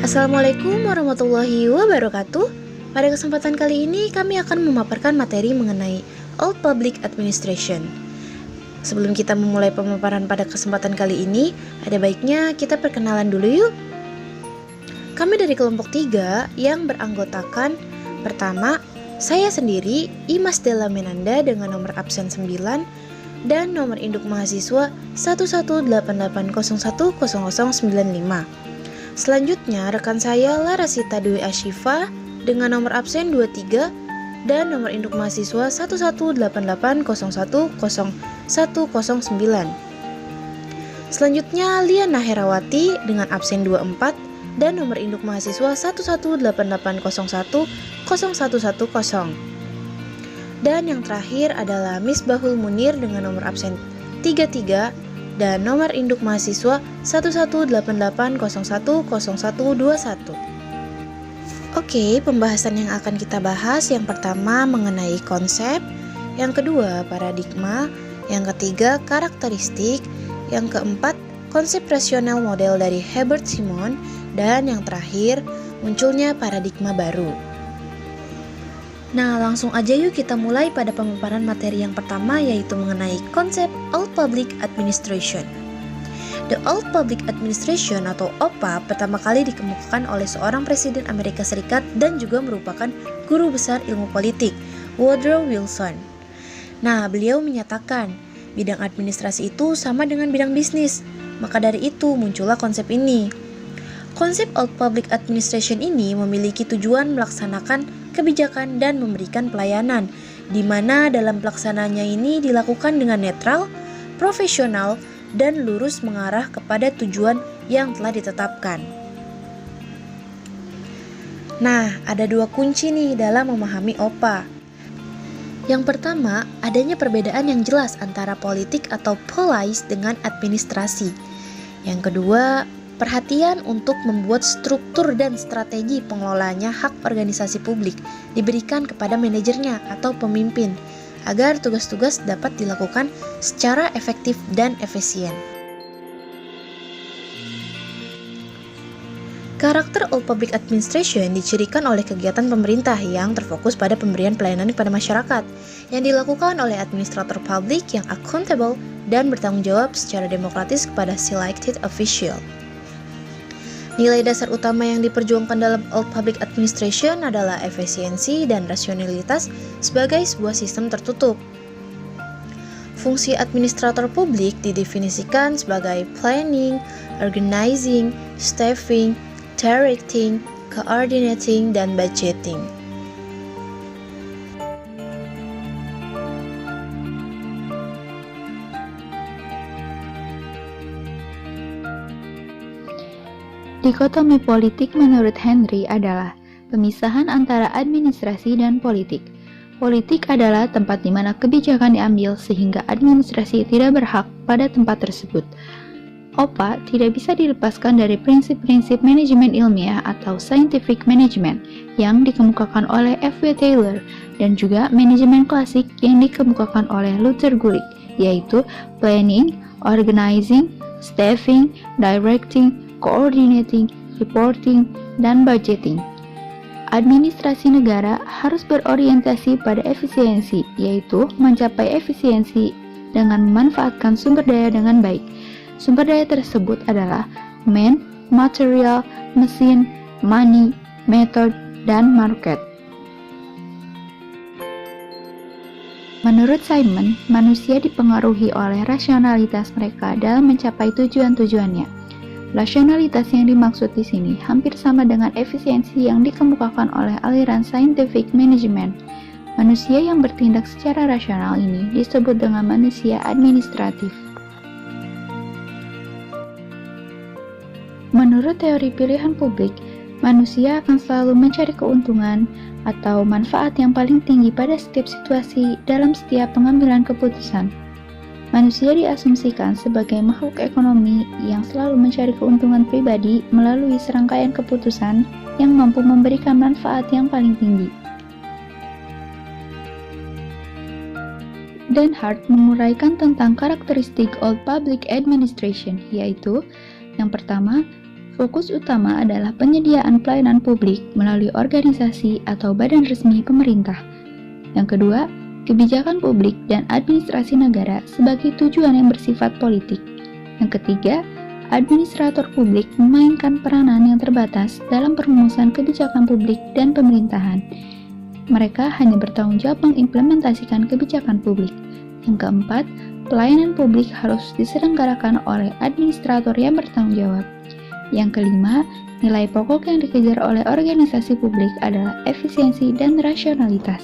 Assalamualaikum warahmatullahi wabarakatuh. Pada kesempatan kali ini kami akan memaparkan materi mengenai Old Public Administration. Sebelum kita memulai pemaparan pada kesempatan kali ini, ada baiknya kita perkenalan dulu yuk. Kami dari kelompok 3 yang beranggotakan pertama, saya sendiri, Imas Della Menanda dengan nomor absen 9 dan nomor induk mahasiswa 11880100095. Selanjutnya, rekan saya Larasita Dwi Ashifa dengan nomor absen 23 dan nomor induk mahasiswa 11880100109. Selanjutnya, Liana Herawati dengan absen 24 dan nomor induk mahasiswa 11880101110. Dan yang terakhir adalah Misbahul Munir dengan nomor absen 33 dan nomor induk mahasiswa 11880100121. Oke, pembahasan yang akan kita bahas yang pertama mengenai konsep, yang kedua paradigma, yang ketiga karakteristik, yang keempat konsep rasional model dari Herbert Simon, dan yang terakhir munculnya paradigma baru. Nah, langsung aja yuk kita mulai pada pemaparan materi yang pertama, yaitu mengenai konsep Old Public Administration. The Old Public Administration atau OPA pertama kali dikemukakan oleh seorang presiden Amerika Serikat dan juga merupakan guru besar ilmu politik, Woodrow Wilson. Nah, beliau menyatakan bidang administrasi itu sama dengan bidang bisnis, maka dari itu muncullah konsep ini. Konsep Old Public Administration ini memiliki tujuan melaksanakan kebijakan dan memberikan pelayanan, di mana dalam pelaksanaannya ini dilakukan dengan netral, profesional, dan lurus mengarah kepada tujuan yang telah ditetapkan. Nah, ada dua kunci nih dalam memahami OPA. Yang pertama, adanya perbedaan yang jelas antara politik atau policy dengan administrasi. Yang kedua, perhatian untuk membuat struktur dan strategi pengelolanya hak organisasi publik diberikan kepada manajernya atau pemimpin agar tugas-tugas dapat dilakukan secara efektif dan efisien. Karakter Old Public Administration dicirikan oleh kegiatan pemerintah yang terfokus pada pemberian pelayanan kepada masyarakat yang dilakukan oleh administrator publik yang accountable dan bertanggung jawab secara demokratis kepada selected official. Nilai dasar utama yang diperjuangkan dalam Old Public Administration adalah efisiensi dan rasionalitas sebagai sebuah sistem tertutup. Fungsi administrator publik didefinisikan sebagai planning, organizing, staffing, directing, coordinating, dan budgeting. Dikotomi politik menurut Henry adalah pemisahan antara administrasi dan politik. Politik adalah tempat di mana kebijakan diambil sehingga administrasi tidak berhak pada tempat tersebut. OPA tidak bisa dilepaskan dari prinsip-prinsip manajemen ilmiah atau scientific management yang dikemukakan oleh F.W. Taylor dan juga manajemen klasik yang dikemukakan oleh Luther Gulick, yaitu planning, organizing, staffing, directing, coordinating, reporting, dan budgeting. Administrasi negara harus berorientasi pada efisiensi, yaitu mencapai efisiensi dengan memanfaatkan sumber daya dengan baik. Sumber daya tersebut adalah man, material, mesin, money, method, dan market. Menurut Simon, manusia dipengaruhi oleh rasionalitas mereka dalam mencapai tujuan-tujuannya. Rasionalitas yang dimaksud di sini hampir sama dengan efisiensi yang dikemukakan oleh aliran scientific management. Manusia yang bertindak secara rasional ini disebut dengan manusia administratif. Menurut teori pilihan publik, manusia akan selalu mencari keuntungan atau manfaat yang paling tinggi pada setiap situasi dalam setiap pengambilan keputusan. Manusia diasumsikan sebagai makhluk ekonomi yang selalu mencari keuntungan pribadi melalui serangkaian keputusan yang mampu memberikan manfaat yang paling tinggi. Dan Hart menguraikan tentang karakteristik Old Public Administration, yaitu yang pertama, Fokus utama adalah penyediaan pelayanan publik melalui organisasi atau badan resmi pemerintah. Yang kedua, kebijakan publik dan administrasi negara sebagai tujuan yang bersifat politik. Yang ketiga, administrator publik memainkan peranan yang terbatas dalam perumusan kebijakan publik dan pemerintahan. Mereka hanya bertanggung jawab mengimplementasikan kebijakan publik. Yang keempat, pelayanan publik harus diselenggarakan oleh administrator yang bertanggung jawab. Yang kelima, nilai pokok yang dikejar oleh organisasi publik adalah efisiensi dan rasionalitas.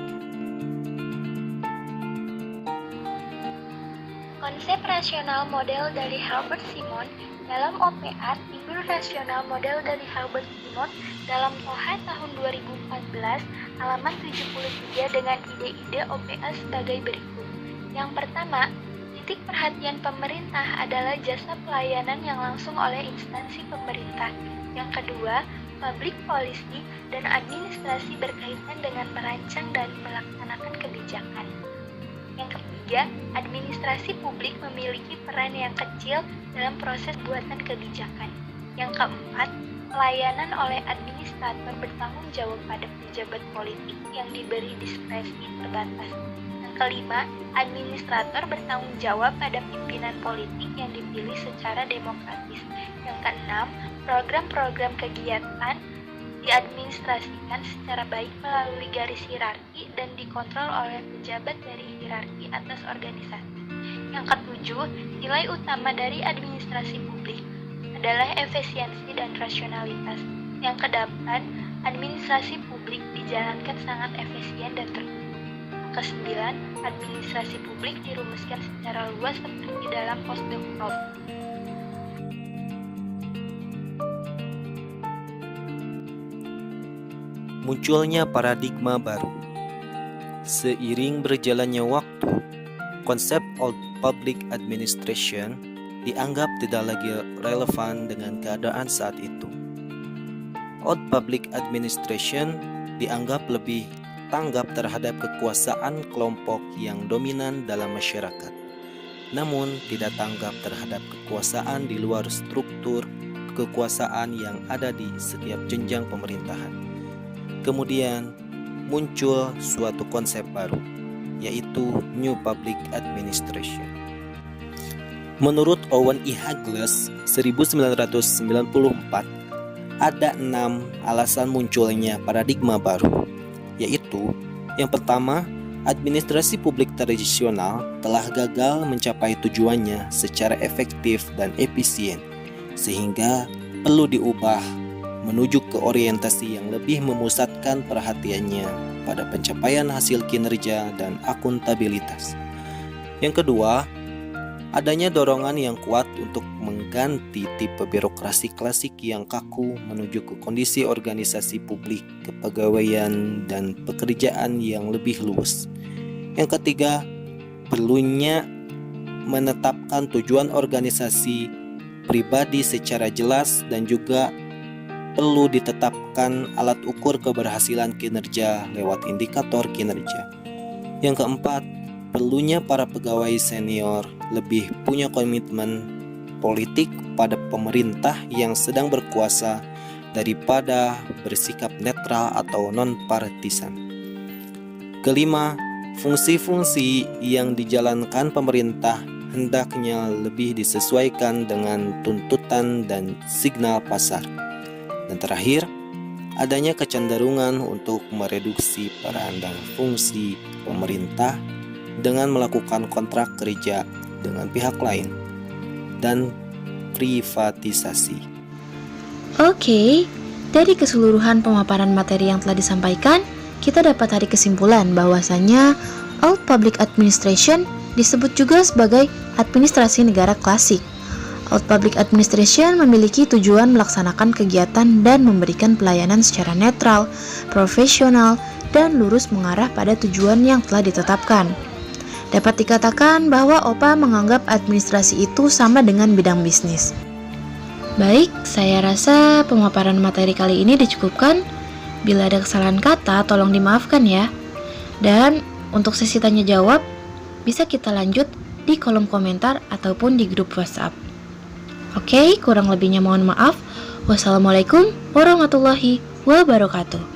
Konsep rasional model dari Herbert Simon dalam OPA timbul rasional model dari Herbert Simon dalam TOHA tahun 2014 halaman 73 dengan ide-ide OPA sebagai berikut. Yang pertama, titik perhatian pemerintah adalah jasa pelayanan yang langsung oleh instansi pemerintah. Yang kedua, public policy dan administrasi berkaitan dengan merancang dan melaksanakan kebijakan. Yang ketiga, administrasi publik memiliki peran yang kecil dalam proses buatan kebijakan. Yang keempat, pelayanan oleh administrator bertanggung jawab pada pejabat politik yang diberi diskresi terbatas. Yang kelima, administrator bertanggung jawab pada pimpinan politik yang dipilih secara demokratis. Yang keenam, program-program kegiatan diadministrasikan secara baik melalui garis hierarki dan dikontrol oleh pejabat dari hierarki atas organisasi. Yang ketujuh, nilai utama dari administrasi publik adalah efisiensi dan rasionalitas. Yang kedelapan, administrasi publik dijalankan sangat efisien dan tertutup. Kesembilan, administrasi publik dirumuskan secara luas seperti dalam Postdoc. Munculnya paradigma baru. Seiring berjalannya waktu, konsep Old Public Administration dianggap tidak lagi relevan dengan keadaan saat itu. Old Public Administration dianggap lebih tanggap terhadap kekuasaan kelompok yang dominan dalam masyarakat, namun tidak tanggap terhadap kekuasaan di luar struktur kekuasaan yang ada di setiap jenjang pemerintahan. Kemudian muncul suatu konsep baru, yaitu New Public Administration. Menurut Owen E. Hagles 1994, ada 6 alasan munculnya paradigma baru, yaitu yang pertama, administrasi publik tradisional telah gagal mencapai tujuannya secara efektif dan efisien, sehingga perlu diubah menuju ke orientasi yang lebih memusatkan perhatiannya pada pencapaian hasil kinerja dan akuntabilitas. Yang kedua, adanya dorongan yang kuat untuk mengganti tipe birokrasi klasik yang kaku menuju ke kondisi organisasi publik, kepegawaian, dan pekerjaan yang lebih luas. Yang ketiga, perlunya menetapkan tujuan organisasi pribadi secara jelas dan juga perlu ditetapkan alat ukur keberhasilan kinerja lewat indikator kinerja. Yang keempat, perlunya para pegawai senior lebih punya komitmen politik pada pemerintah yang sedang berkuasa daripada bersikap netral atau non-partisan. Kelima, fungsi-fungsi yang dijalankan pemerintah hendaknya lebih disesuaikan dengan tuntutan dan signal pasar. Dan terakhir, adanya kecenderungan untuk mereduksi peran dan fungsi pemerintah dengan melakukan kontrak kerja dengan pihak lain dan privatisasi. Oke, dari keseluruhan pemaparan materi yang telah disampaikan, kita dapat tarik kesimpulan bahwasanya Old Public Administration disebut juga sebagai administrasi negara klasik. Old Public Administration memiliki tujuan melaksanakan kegiatan dan memberikan pelayanan secara netral, profesional, dan lurus mengarah pada tujuan yang telah ditetapkan. Dapat dikatakan bahwa OPA menganggap administrasi itu sama dengan bidang bisnis. Baik, saya rasa pemaparan materi kali ini dicukupkan. Bila ada kesalahan kata, tolong dimaafkan ya. Dan untuk sesi tanya jawab, bisa kita lanjut di kolom komentar ataupun di grup WhatsApp. Oke, kurang lebihnya mohon maaf. Wassalamualaikum warahmatullahi wabarakatuh.